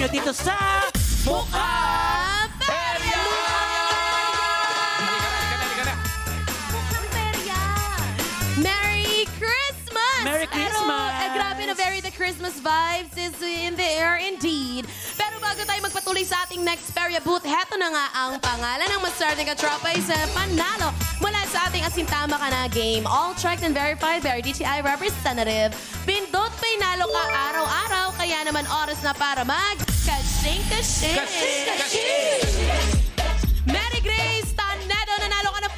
dito sa Mukha Perya! Merry Christmas! Merry Christmas! Pero, grabe na very the Christmas vibes is in the air indeed. Pero bago tayo magpatuloy sa ating next Perya booth, heto na nga ang pangalan ng maswerte katropa sa panalo mula sa ating Asintama Ka Na game. All checked and verified by our DTI representative. Pindot pinalo ka araw-araw, kaya naman oras na para mag-kashing-kashing. Mary Grace Tanedo, nanalo ka ng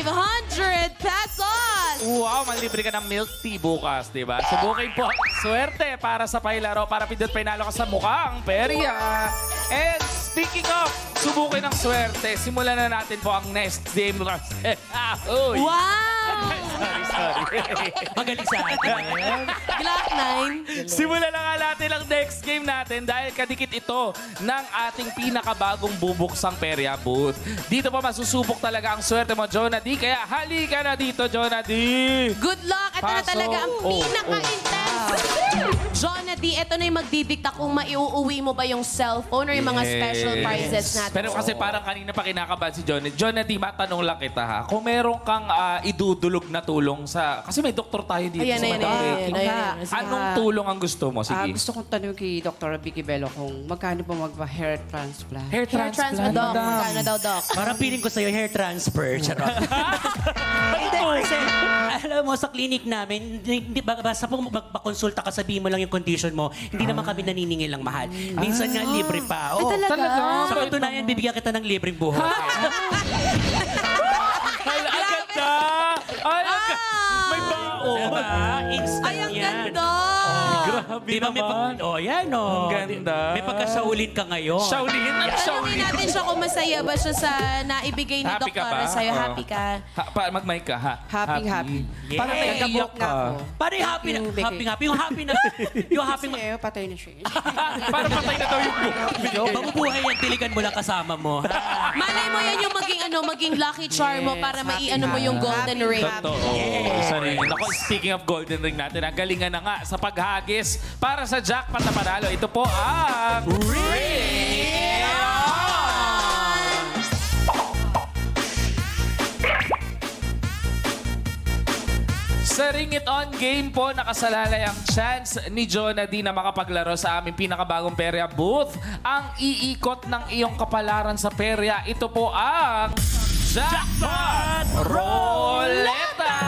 500 pesos! Wow, manlibre ka ng milk tea bukas, di ba? Subukin po ang swerte para sa pailaro para pindot pinalo ka sa mukhang perya. And speaking of, subukin ang swerte, simulan na natin po ang next game. Uy! Wow! Sorry. magaling sa akin. Glock 9. Simulan na nga natin ang next game natin dahil kadikit ito ng ating pinakabagong bubuksang perya booth. Dito pa masusubok talaga ang swerte mo, Jonah D. Kaya halika na dito, Jonah D. Good luck! Ito na Pasok. talaga ang Oh, pinaka-intense. Jonah D, ito na yung magdidikta kung maiuuwi mo ba yung cellphone or yung mga special prizes natin. Pero kasi parang kanina pa kinakabahan si Jonah. Jonah D, matanong lang kita ha. Kung meron kang idudulog na tulong sa... Kasi may doktor tayo dito Ayan, sa ayan, Madam ayan, Becky. ayan. Anong tulong ang gusto mo? Sige. Gusto kong tanong kay Dr. Vicky Bello kung magkano po magpa-hair transplant. Hair Hair transplant, Doc. Magkano daw, Doc? Parang feeling ko sa'yo, hair transfer. Charot. Hindi, kasi alam mo, sa clinic namin, basta po magpakonsulta ka, sabihin mo lang yung condition mo, hindi naman kami naniningil ng mahal. Minsan nga, libre pa. Oo. talaga? Sa katunayan, bibigyan kita ng libreng buhok. Ay, ang ganda! Ay, ang ganda! May bao! Diba? Instant Ay, ang yan. ganda! Grabe Di ba may naman. yan, oh. Ang ganda. May pagkasaulin ka ngayon. Shaolin at Tanungin Shaolin. natin siya kung masaya ba siya sa naibigay ni Happy ka Doktora ba? sa'yo. Oo. Happy ka? Mag-mic ka, ha? Happy. Yes. Parang naiiyak ka. na ako. Parang yung happy na. Yung bigay. Happy. Yung happy na. Yung happy Kasi ngayon, patay na siya. Para patay na daw yung buhok. Mabubuhay yan, tiligan mo lang kasama mo. Malay mo yan yung maging lucky charm mo para maiano mo yung golden Happy, ring. happy. Totoo. Sorry. Ako, speaking of golden ring natin, ang galingan na nga sa paghagis para sa jackpot na panalo. Ito po ang... Ring On! Sa Ring It On game po, nakasalalay ang chance ni Jonah D na makapaglaro sa aming pinakabagong perya booth. Ang iikot ng iyong kapalaran sa perya, ito po ang Jackpot Roleta!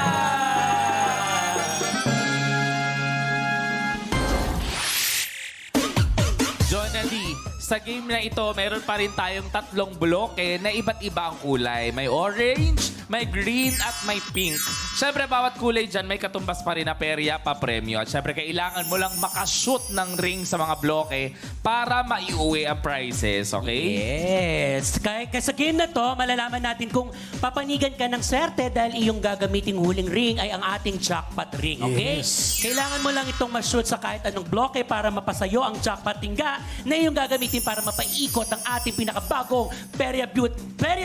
Jonah D, sa game na ito, meron pa rin tayong tatlong bloke na iba't iba ang kulay. May orange, may green, at may pink. Siyempre, bawat kulay dyan, may katumbas pa rin na perya pa premyo. At siyempre, kailangan mo lang makashoot ng ring sa mga bloke para maiuwi ang prizes, okay? Yes. Kaya sa game na to, malalaman natin kung papanigan ka ng swerte dahil iyong gagamiting huling ring ay ang ating jackpot ring, okay? Kailangan mo lang itong ma-shoot sa kahit anong bloke para mapasayo ang jackpot tingga na iyong gagamitin para mapaikot ang ating pinakabagong Perya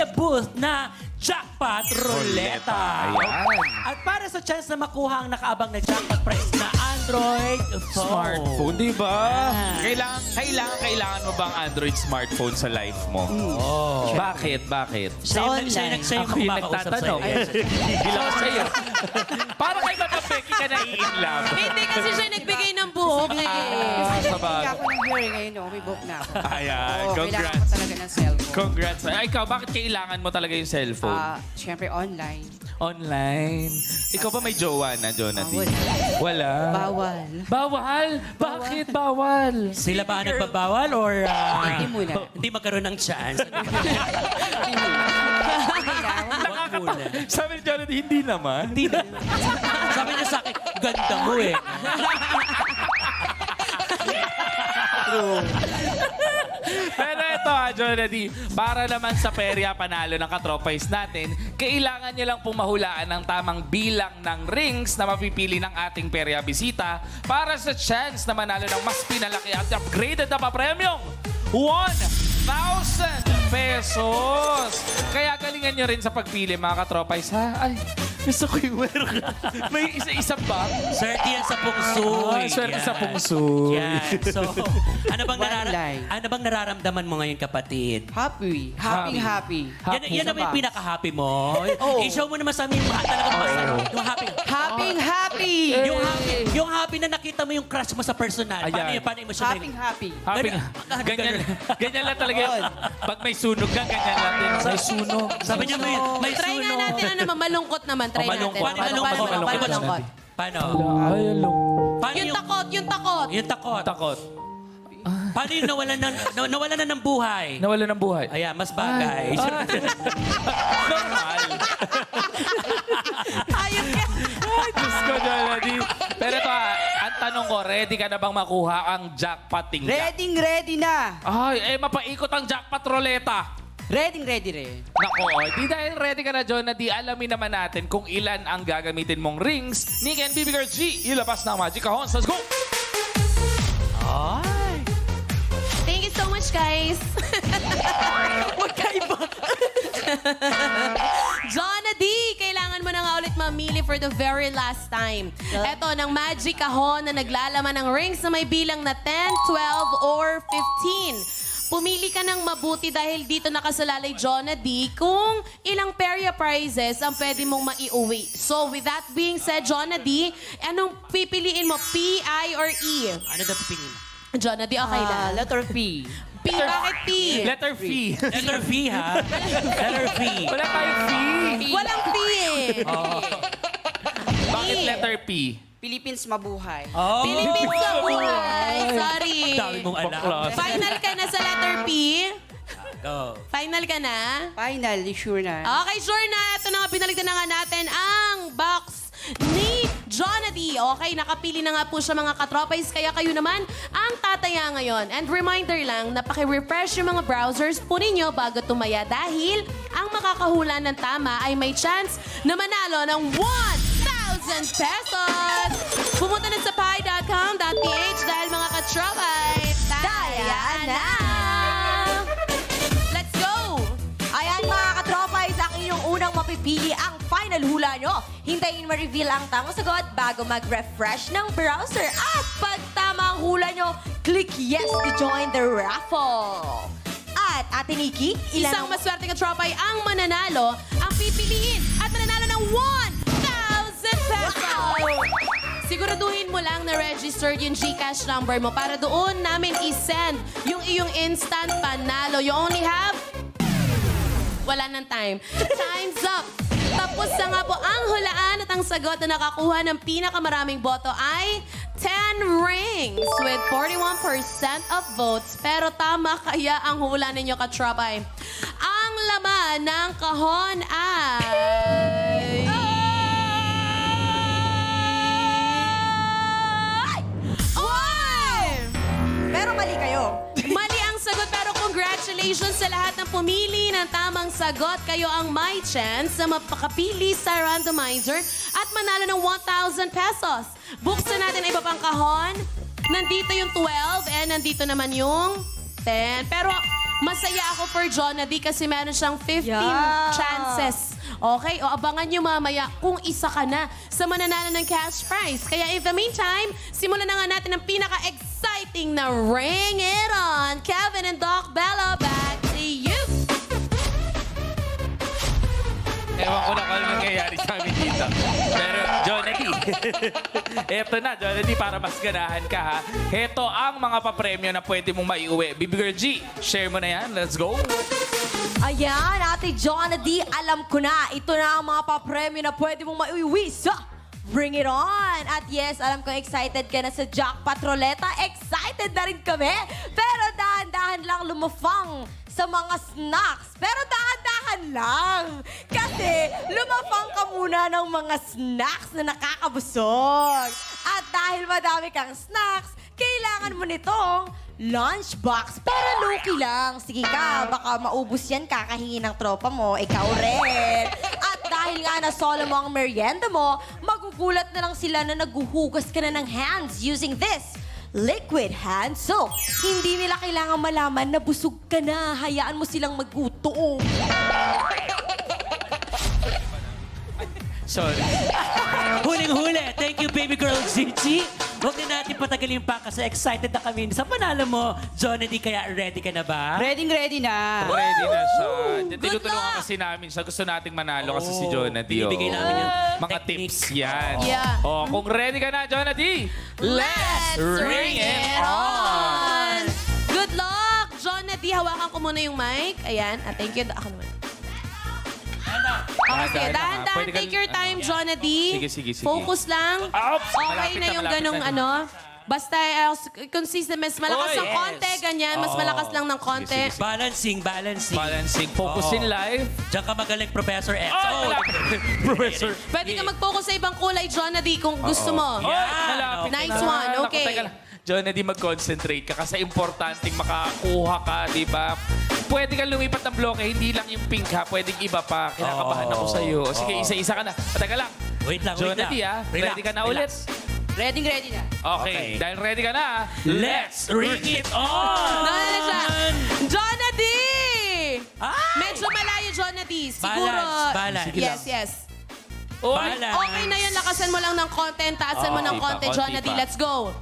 Booth na Jackpot Roleta. Ayan. At para sa chance na makuha ang nakaabang na jackpot prize na Android phone. Smartphone, di ba? Ah. Kailangan mo bang Android smartphone sa life mo? Oh. Bakit? Sa'yo yung Ako yung kumakausap nagtatanong. sa'yo. Hindi lang ako sa'yo. Para kay Madam Becky ka na in love. Hindi kasi siya nagbigay ng buhok. Sa Hindi bagay. ako ng hearing ngayon, no? May book na ako. Ayan, Oo, kailangan congrats. ko talaga ng cellphone. Congrats. Ay, ikaw, bakit kailangan mo talaga yung cellphone? Siyempre, online. Online. Ikaw ba may jowa na, Jonathan? Wala. Wala. Bawal. Bawal? Bakit bawal? Sila ba ang nagbabawal or Hindi muna. hindi magkaroon ng chance? Wag muna. Sabi ni Jonathan, hindi naman. Hindi na. Sabi niya sa akin, ganda mo eh. Pero ito ha, Jonathan, para naman sa perya panalo ng katropais natin, kailangan nyo lang pumahulaan ng tamang bilang ng rings na mapipili ng ating perya bisita para sa chance na manalo ng mas pinalaki at upgraded na papremyong 1,000 pesos. Kaya galingan nyo rin sa pagpili, mga katropais, ha? Ay, Gusto ko yung may isa-isa ba? Swerte yan sa pungsoy. Swerte Yan. sa pungsoy. Yan. So, Walay. ano bang nararamdaman mo ngayon, kapatid? Happy. Happy. Yan naman yung pinaka-happy mo. Oo. I-show mo naman sa amin yung talagang masaya. Yung happy. Happy. Yung happy na nakita mo yung crush mo sa personal. Paano Ayan. yun? Paano emotional? Happy. Happy. Ganyan lang talaga yun. Pag may sunog ka, ganyan lang din. May sunog. Sabi niya may Try nga sunog. natin, malungkot naman. Try natin. Malungkot. Paano Malungkot. Paano? Ay, alam. Paano Yung takot. Yung takot. Takot. Paano yung nawalan na ng buhay? Nawala ng buhay. Ayan, mas bagay. Normal. Ayun ka. Ay, Diyos ko, Jonady. Pero ito ang tanong ko, ready ka na bang makuha ang jackpot tingga? Ready na. Ay, mapaikot ang jackpot roleta. Ready. Nako, di dahil ready ka na, Jonady, alamin naman natin kung ilan ang gagamitin mong rings ni Ken Baby Girl G. Ilabas na ang Magic Kahons. Let's go! Ay. Thank you so much, guys. Magkaiba. Jonna D, kailangan mo na nga ulit mamili for the very last time. Eto, ng Magic Kahon na naglalaman ng rings na may bilang na 10, 12, or 15. Pumili ka ng mabuti dahil dito nakasalalay, Jonna D, kung ilang Peria prizes ang pwede mong maiuwi. So, with that being said, Jonna D, anong pipiliin mo? P, I, or E? Ano daw pipingin mo? Jonna D, okay na. Letter P. P, bakit P? Letter V. Letter V, ha? Letter V. Wala tayong V. Walang P eh. Bakit letter P? Philippines mabuhay. Oh. Philippines sa buhay. Sorry. Dami mong alam. Baklas. Final ka na sa letter P? Go. Final ka na? Finally, sure na. Okay, sure na. Ito na nga, binalik na nga natin ang box ni Jonna D. Okay, nakapili na nga po siya mga katropais, kaya kayo naman ang tataya ngayon. And reminder lang, napaki-refresh yung mga browsers po ninyo bago tumaya dahil ang makakahula ng tama ay may chance na manalo ng 1,000 pesos! Pumunta na sa pi.com.ph dahil mga katropais, taya na! Let's go! Ayan mga katropay, sa inyong unang mapipili ang final hula nyo. Hintayin ma-reveal ang tamang sagot bago mag-refresh ng browser. At pag tama ang hula nyo, click yes to join the raffle. At Ate Nikki, Isang maswerteng katropay ang mananalo, ang pipiliin at mananalo ng 1,000 pesos! Siguraduhin mo lang na registered yung GCash number mo para doon namin isend yung iyong instant panalo. You only have... Wala ng time. Time's up! Tapos na nga po ang hulaan at ang sagot na nakakuha ng pinakamaraming boto ay 10 rings with 41% of votes. Pero tama kaya ang hula ninyo, katropay. Ang laman ng kahon ay... Oy! pero mali kayo. Mali ang sagot pero congratulations sa lahat ng pumili ng tamang sagot. Kayo ang may chance na mapakapili sa randomizer at manalo ng 1,000 pesos. Buksan natin ang iba pang kahon. Nandito yung 12 and nandito naman yung 10. Pero masaya ako for Jonna D kasi meron siyang 15 Yeah. chances. Okay? O abangan nyo mamaya kung isa ka na sa mananalo ng cash prize. Kaya in the meantime, simulan na nga natin ang pinaka-exciting na Ring It On. Kevin and Doc Bella, back to you. Ewan ko na kung ano nangyayari sa amin dito. Pero, Jonady, eto na, Jonady, para mas ganahan ka, ha? Heto ang mga papremyo na pwede mong maiuwi. Baby Girl G, share mo na yan. Let's go. Ayan, Ate Jonna D, alam ko na. Ito na ang mga papremyo na pwede mong maiuwi sa Bring It On! At yes, alam ko excited ka na sa Jackpot Roleta. Excited na rin kami. Pero dahan-dahan lang lumafang sa mga snacks. Pero dahan-dahan lang. Kasi lumafang ka muna ng mga snacks na nakakabusog. At dahil madami kang snacks, kailangan mo nitong lunchbox. Pero low-key lang. Sige ka, baka maubos yan kakahingi ng tropa mo. Ikaw rin. At dahil nga nasolo mo ang merienda mo, magugulat na lang sila na naguhugas ka na ng hands using this liquid hand soap. Hindi nila kailangan malaman na busog ka na. Hayaan mo silang maggutom. sorry. Huling-huli. Thank you, baby girl Gigi. Huwag na natin patagalin pa kasi excited na kami sa panalo mo. Jonedy, kaya ready ka na ba? Ready na. Ready na siya. Good Tinutulungan luck! kasi namin siya. Gusto nating manalo kasi si Jonedy. Binibigay namin yung Mga techniques. tips yan. Yeah. Oh, kung ready ka na, Jonedy, Let's ring it on! Good luck! Jonedy, hawakan ko muna yung mic. Ayan. Thank you. Ako naman. Okay, sige. Dahan-dahan. Pwede ka- Take your time, Jonedy. Sige. Focus lang. Oops! Okay Malapit na yung malapit ganong na. ano. Basta consistent, mas malakas Oy, ng konti, ganyan. Mas malakas lang ng konti. Balancing. Balancing. Focus Oo. in life. Diyan ka magaling, Professor X. Oh, malapit. Professor. Pwede ka mag-focus sa ibang kulay, Jonedy, kung gusto mo. Oy, malapit Nice na. one, Naku, okay. teka lang. Jonedy, mag-concentrate ka kasi importanteng makakuha ka, di ba? Pwede kang lumipat ng bloke, hindi lang yung pink ha, pwedeng iba pa. Kinakabahan ako sa'yo. O sige, isa-isa ka na. Teka lang. Wait lang. Jonedy, ready ka na ulit? Ready na. Okay, dahil ready ka na, Let's ring it on! Dahil na siya. Jonedy! Ay! Medyo malayo, Jonedy. Siguro. Balance. Sige Yes, yes. Uy! Balance. Okay na yun. Lakasan mo lang ng konti. Taasan mo ng Konti pa, konti, konti Jonedy. pa. Let's go.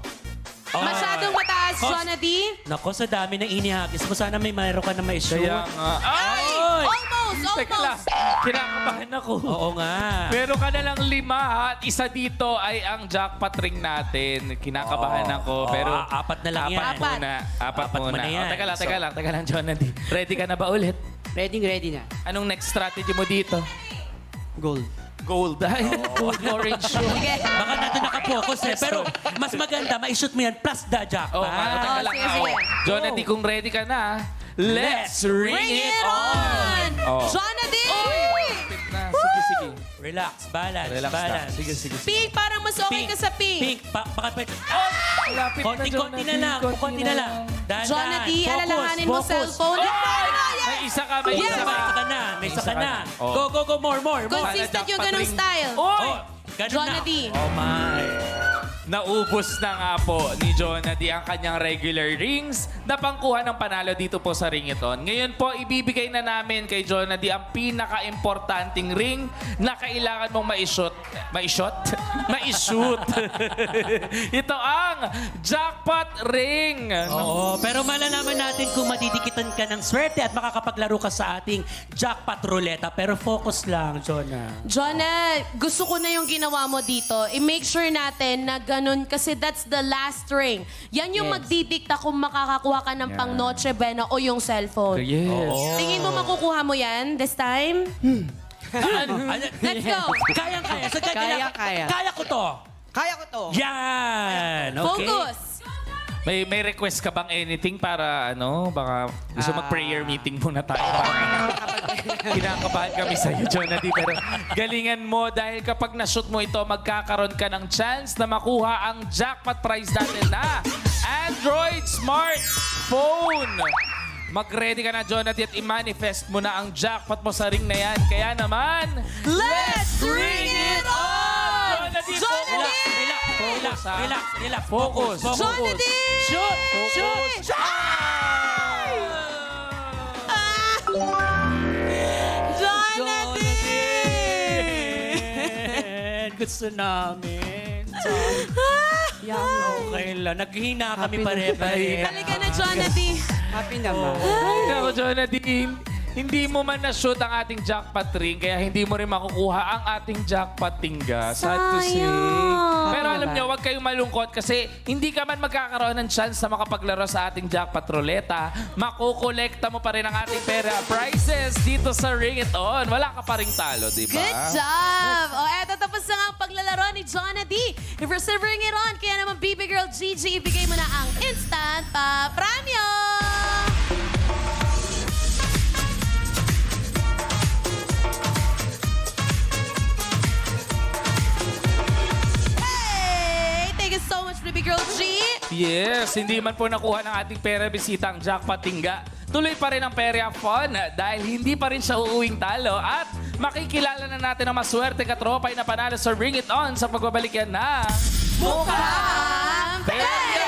Masyadong mataas, Kos- Jonedy. Nako, sa dami ng inihagis mo, sana may mayroon ka na may shoot. Kaya nga. Ay! Oy! Almost, Teka lang. almost. Kinakabahan ako. Oo nga. Meron ka na lang 5 ha, at isa dito ay ang jackpot ring natin. Kinakabahan ako, pero... apat na lang yan. Apat muna. Apat Apat muna. mo na yan. Oh, teka lang, Jonedy. Ready ka na ba ulit? Ready na. Anong next strategy mo dito? Gold. Gold. Ay, gold orange. Sige. Baka natin nakapokus eh. Pero mas maganda, ma-shoot mo yan plus the jackpot. Oh, teka lang. sige, ah, sige. oh. Jonedy, kung ready ka na, let's Bring it on! Oh. Jonedy! Na, sige. Relax, balance, Relax balance. na. Sige. Pink, parang mas okay ka sa pink. Pink, baka pwede. Lapit Konti-konti na lang, konti na lang. Dahan-dahan. Jonedy, Focus, alalahanin mo focus. cellphone. May isa ka, may May isa isa ka. ka na, may isa ka na. Oh. Go, more. Consistent yung ganong style. Oy! Oh, ganun Jonedy. na. Oh my. Naubos na nga po ni Jonedy ang kanyang regular rings na pangkuha ng panalo dito po sa Ringiton. Ngayon po, ibibigay na namin kay Jonedy ang pinaka-importanting ring na kailangan mong ma-shoot. Ito ang jackpot ring. Oo, pero malalaman natin kung madidikitan ka ng swerte at makakapaglaro ka sa ating jackpot ruleta. Pero focus lang, Jonah. Jonah, gusto ko na yung ginawa mo dito. I-make sure natin na ganun kasi that's the last ring. Yan yung magdidikta kung makakakuha ka ng pang Noche Buena o yung cellphone. Yes. Tingin mo makukuha mo yan this time? Let's go. Kayang-kaya. So, kaya. Kaya. Kaya ko to. Kaya ko to. Yan. Okay. Focus. May request ka bang anything para baka gusto mag-prayer meeting muna tayo. Kinakabahan kami sa iyo, Jonedy. Pero galingan mo dahil kapag na-shoot mo ito, magkakaroon ka ng chance na makuha ang jackpot prize natin na Android Smartphone. Mag-ready ka na, Jonedy, at i-manifest mo na ang jackpot mo sa ring na yan. Kaya naman, Let's ring it on! Jonedy, Jonedy! Relax. Focus. Jonedy! Shoot! Jonedy! Gusto namin. Okay lang. Naghihina kami pare-pare. Halika na, Jonedy. Happy naman. Ay, ako, Jonedy. Hindi mo man na-shoot ang ating jackpot ring, kaya hindi mo rin makukuha ang ating jackpot tingga. Sad to say. Sayang. Pero alam nyo, huwag kayong malungkot kasi hindi ka man magkakaroon ng chance na makapaglaro sa ating jackpot ruleta. Makukolekta mo pa rin ang ating pera prizes dito sa Ring It On. Wala ka pa ring talo, di ba? Good job! O, eto tapos na nga ang paglalaro ni Jonedy. If you're still Ring It On, kaya naman Baby Girl Gigi, ibigay mo na ang instant pa-premyo! Hey! Thank you so much, Baby Girl G. Yes, hindi man po nakuha ng ating pera bisita ang jackpot tingga. Tuloy pa rin ang Peria Fun dahil hindi pa rin siya uuwing talo at makikilala na natin ang maswerte katropay na panalo sa Ring It On sa pagbabalik yan ng Mukhang Peria